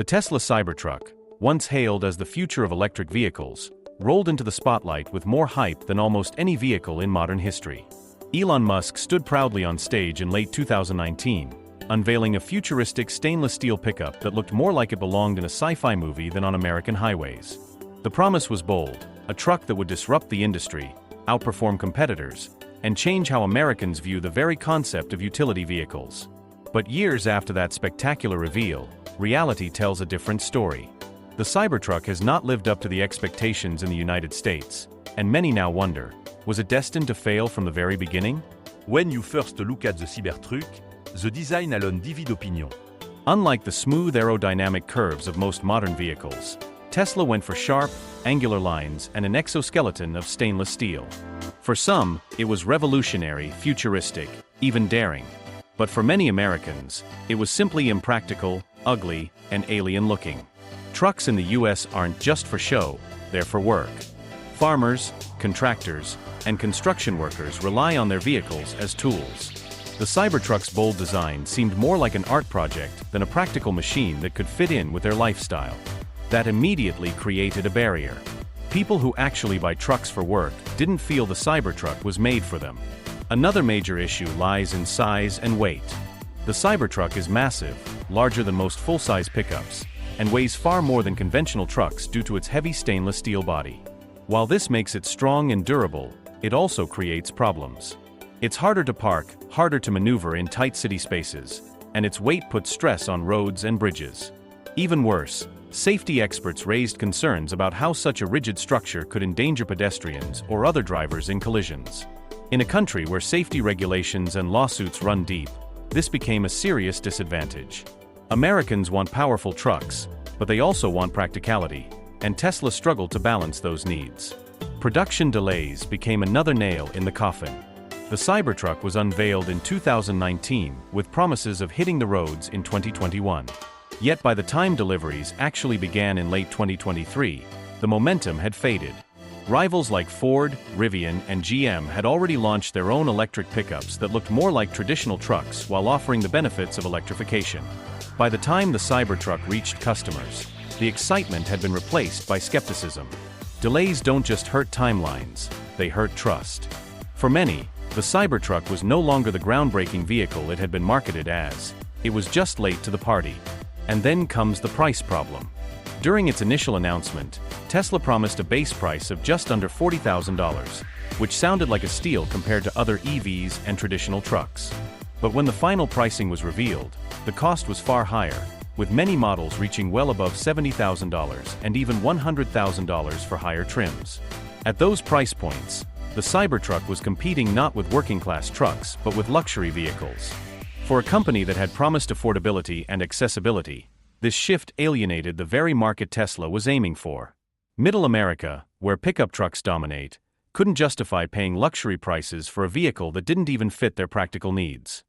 The Tesla Cybertruck, once hailed as the future of electric vehicles, rolled into the spotlight with more hype than almost any vehicle in modern history. Elon Musk stood proudly on stage in late 2019, unveiling a futuristic stainless steel pickup that looked more like it belonged in a sci-fi movie than on American highways. The promise was bold, a truck that would disrupt the industry, outperform competitors, and change how Americans view the very concept of utility vehicles. But years after that spectacular reveal, reality tells a different story. The Cybertruck has not lived up to the expectations in the United States, and many now wonder, was it destined to fail from the very beginning? When you first look at the Cybertruck, the design alone divide opinion. Unlike the smooth aerodynamic curves of most modern vehicles, Tesla went for sharp, angular lines and an exoskeleton of stainless steel. For some, it was revolutionary, futuristic, even daring. But for many Americans, it was simply impractical, ugly, and alien-looking. Trucks in the US aren't just for show, they're for work. Farmers, contractors, and construction workers rely on their vehicles as tools. The Cybertruck's bold design seemed more like an art project than a practical machine that could fit in with their lifestyle. That immediately created a barrier. People who actually buy trucks for work didn't feel the Cybertruck was made for them. Another major issue lies in size and weight. The Cybertruck is massive, larger than most full-size pickups, and weighs far more than conventional trucks due to its heavy stainless steel body. While this makes it strong and durable, it also creates problems. It's harder to park, harder to maneuver in tight city spaces, and its weight puts stress on roads and bridges. Even worse, safety experts raised concerns about how such a rigid structure could endanger pedestrians or other drivers in collisions. In a country where safety regulations and lawsuits run deep, this became a serious disadvantage. Americans want powerful trucks, but they also want practicality, and Tesla struggled to balance those needs. Production delays became another nail in the coffin. The Cybertruck was unveiled in 2019 with promises of hitting the roads in 2021. Yet by the time deliveries actually began in late 2023, the momentum had faded. Rivals like Ford, Rivian, and GM had already launched their own electric pickups that looked more like traditional trucks while offering the benefits of electrification. By the time the Cybertruck reached customers, the excitement had been replaced by skepticism. Delays don't just hurt timelines, they hurt trust. For many, the Cybertruck was no longer the groundbreaking vehicle it had been marketed as. It was just late to the party. And then comes the price problem. During its initial announcement, Tesla promised a base price of just under $40,000, which sounded like a steal compared to other EVs and traditional trucks. But when the final pricing was revealed, the cost was far higher, with many models reaching well above $70,000 and even $100,000 for higher trims. At those price points, the Cybertruck was competing not with working-class trucks but with luxury vehicles. For a company that had promised affordability and accessibility, this shift alienated the very market Tesla was aiming for. Middle America, where pickup trucks dominate, couldn't justify paying luxury prices for a vehicle that didn't even fit their practical needs.